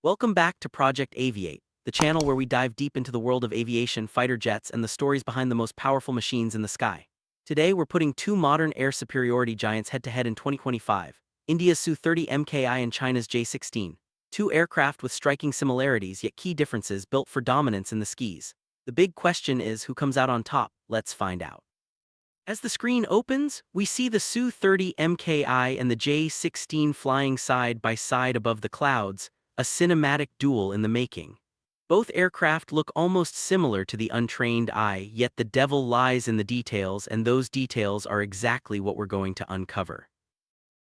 Welcome back to Project Aviate, the channel where we dive deep into the world of aviation, fighter jets, and the stories behind the most powerful machines in the sky. Today, we're putting two modern air superiority giants head-to-head in 2025, India's Su-30MKI and China's J-16. Two aircraft with striking similarities yet key differences built for dominance in the skies. The big question is who comes out on top. Let's find out. As the screen opens, we see the Su-30MKI and the J-16 flying side by side above the clouds, a cinematic duel in the making. Both aircraft look almost similar to the untrained eye, yet the devil lies in the details, and those details are exactly what we're going to uncover.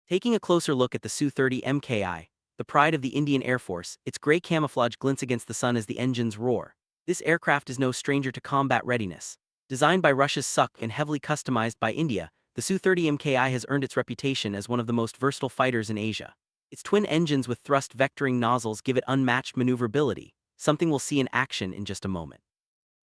Taking a closer look at the Su-30MKI, the pride of the Indian Air Force, its gray camouflage glints against the sun as the engines roar. This aircraft is no stranger to combat readiness. Designed by Russia's Suk and heavily customized by India, the Su-30MKI has earned its reputation as one of the most versatile fighters in Asia. Its twin engines with thrust vectoring nozzles give it unmatched maneuverability, something we'll see in action in just a moment.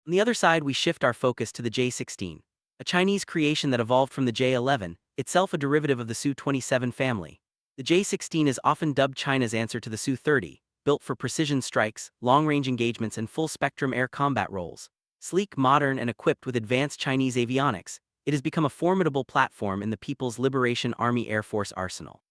On the other side, we shift our focus to the J-16, a Chinese creation that evolved from the J-11, itself a derivative of the Su-27 family. The J-16 is often dubbed China's answer to the Su-30, built for precision strikes, long-range engagements, and full-spectrum air combat roles. Sleek, modern, and equipped with advanced Chinese avionics, it has become a formidable platform in the People's Liberation Army Air Force arsenal.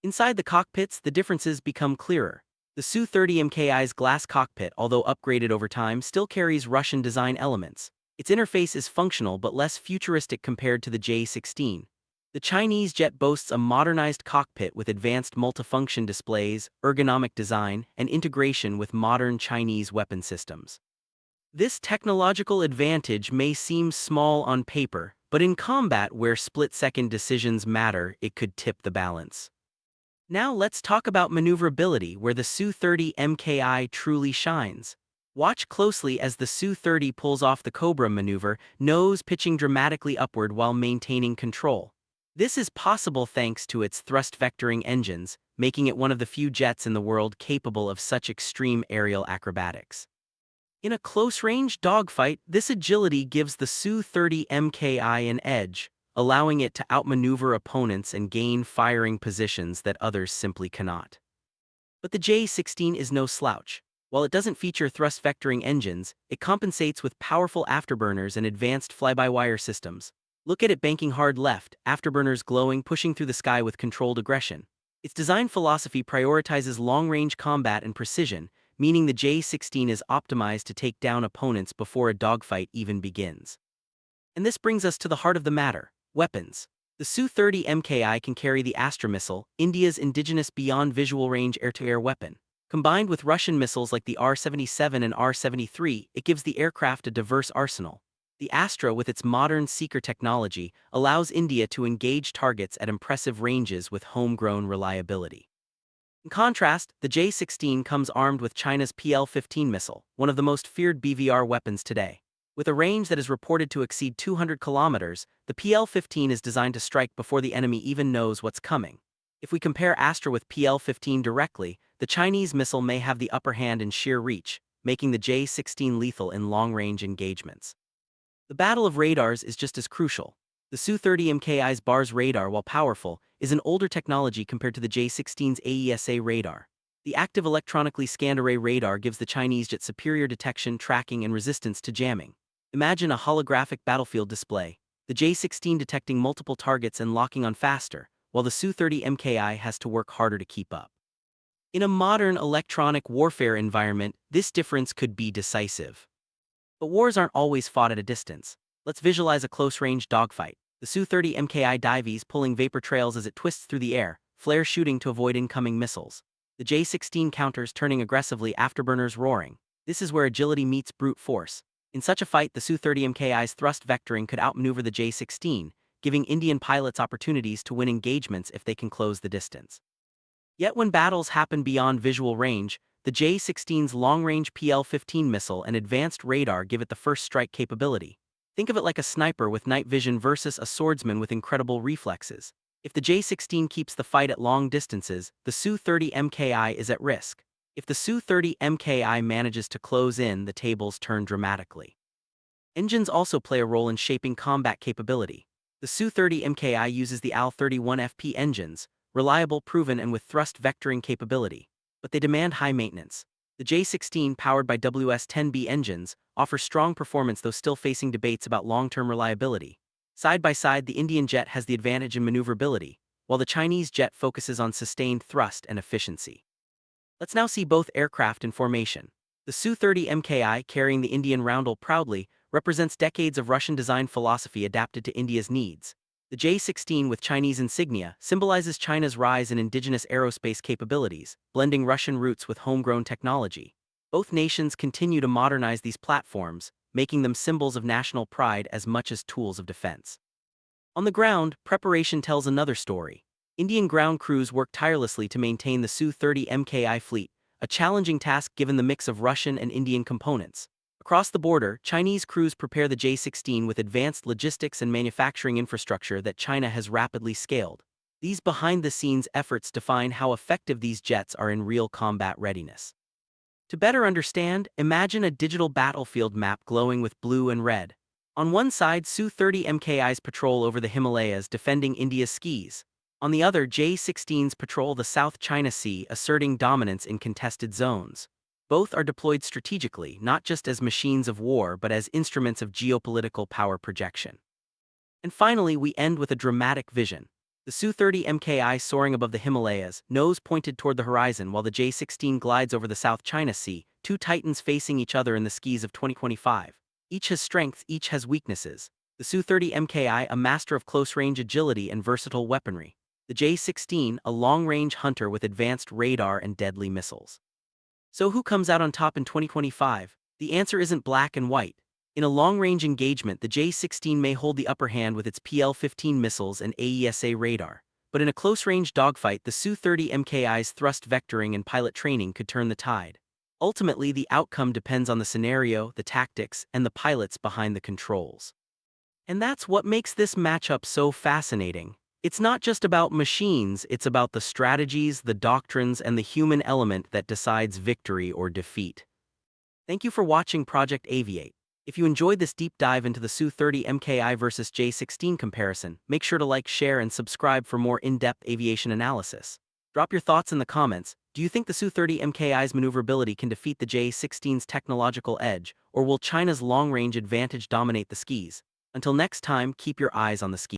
Inside the cockpits, the differences become clearer. The Su-30MKI's glass cockpit, although upgraded over time, still carries Russian design elements. Its interface is functional but less futuristic compared to the J-16. The Chinese jet boasts a modernized cockpit with advanced multifunction displays, ergonomic design, and integration with modern Chinese weapon systems. This technological advantage may seem small on paper, but in combat where split-second decisions matter, it could tip the balance. Now let's talk about maneuverability, where the Su-30MKI truly shines. Watch closely as the Su-30 pulls off the Cobra maneuver, nose pitching dramatically upward while maintaining control. This is possible thanks to its thrust-vectoring engines, making it one of the few jets in the world capable of such extreme aerial acrobatics. In a close-range dogfight, this agility gives the Su-30MKI an edge, allowing it to outmaneuver opponents and gain firing positions that others simply cannot. But the J-16 is no slouch. While it doesn't feature thrust-vectoring engines, it compensates with powerful afterburners and advanced fly-by-wire systems. Look at it banking hard left, afterburners glowing, pushing through the sky with controlled aggression. Its design philosophy prioritizes long-range combat and precision, meaning the J-16 is optimized to take down opponents before a dogfight even begins. And this brings us to the heart of the matter: weapons. The Su-30MKI can carry the Astra missile, India's indigenous beyond visual range air-to-air weapon. Combined with Russian missiles like the R-77 and R-73, it gives the aircraft a diverse arsenal. The Astra, with its modern seeker technology, allows India to engage targets at impressive ranges with homegrown reliability. In contrast, the J-16 comes armed with China's PL-15 missile, one of the most feared BVR weapons today. With a range that is reported to exceed 200 kilometers, the PL-15 is designed to strike before the enemy even knows what's coming. If we compare Astra with PL-15 directly, the Chinese missile may have the upper hand in sheer reach, making the J-16 lethal in long-range engagements. The battle of radars is just as crucial. The Su-30MKI's BARS radar, while powerful, is an older technology compared to the J-16's AESA radar. The active electronically scanned array radar gives the Chinese jet superior detection, tracking, and resistance to jamming. Imagine a holographic battlefield display, the J-16 detecting multiple targets and locking on faster, while the Su-30MKI has to work harder to keep up. In a modern electronic warfare environment, this difference could be decisive. But wars aren't always fought at a distance. Let's visualize a close-range dogfight. The Su-30MKI dives, pulling vapor trails as it twists through the air, flares shooting to avoid incoming missiles. The J-16 counters, turning aggressively, afterburners roaring. This is where agility meets brute force. In such a fight, the Su-30MKI's thrust vectoring could outmaneuver the J-16, giving Indian pilots opportunities to win engagements if they can close the distance. Yet when battles happen beyond visual range, the J-16's long-range PL-15 missile and advanced radar give it the first strike capability. Think of it like a sniper with night vision versus a swordsman with incredible reflexes. If the J-16 keeps the fight at long distances, the Su-30MKI is at risk. If the Su-30MKI manages to close in, the tables turn dramatically. Engines also play a role in shaping combat capability. The Su-30MKI uses the AL-31FP engines, reliable, proven, and with thrust vectoring capability. but they demand high maintenance. The J-16, powered by WS-10B engines, offers strong performance though still facing debates about long-term reliability. Side by side, the Indian jet has the advantage in maneuverability, while the Chinese jet focuses on sustained thrust and efficiency. Let's now see both aircraft in formation. The Su-30MKI, carrying the Indian roundel proudly, represents decades of Russian design philosophy adapted to India's needs. The J-16, with Chinese insignia, symbolizes China's rise in indigenous aerospace capabilities, blending Russian roots with homegrown technology. Both nations continue to modernize these platforms, making them symbols of national pride as much as tools of defense. On the ground, preparation tells another story. Indian ground crews work tirelessly to maintain the Su-30MKI fleet, a challenging task given the mix of Russian and Indian components. Across the border, Chinese crews prepare the J-16 with advanced logistics and manufacturing infrastructure that China has rapidly scaled. These behind-the-scenes efforts define how effective these jets are in real combat readiness. To better understand, imagine a digital battlefield map glowing with blue and red. On one side, Su-30MKI's patrol over the Himalayas defending India's skies. On the other, J-16s patrol the South China Sea, asserting dominance in contested zones. Both are deployed strategically, not just as machines of war but as instruments of geopolitical power projection. And finally, we end with a dramatic vision. The Su-30MKI soaring above the Himalayas, nose pointed toward the horizon, while the J-16 glides over the South China Sea, two titans facing each other in the skies of 2025. Each has strengths, each has weaknesses. The Su-30MKI, a master of close-range agility and versatile weaponry. The J-16, a long-range hunter with advanced radar and deadly missiles. So who comes out on top in 2025? The answer isn't black and white. In a long-range engagement, the J-16 may hold the upper hand with its PL-15 missiles and AESA radar. But in a close-range dogfight, the Su-30MKI's thrust vectoring and pilot training could turn the tide. Ultimately, the outcome depends on the scenario, the tactics, and the pilots behind the controls. And that's what makes this matchup so fascinating. It's not just about machines, it's about the strategies, the doctrines, and the human element that decides victory or defeat. Thank you for watching Project Aviate. If you enjoyed this deep dive into the Su-30MKI vs J-16 comparison, make sure to like, share, and subscribe for more in-depth aviation analysis. Drop your thoughts in the comments. Do you think the Su-30MKI's maneuverability can defeat the J-16's technological edge, or will China's long-range advantage dominate the skies? Until next time, keep your eyes on the ski.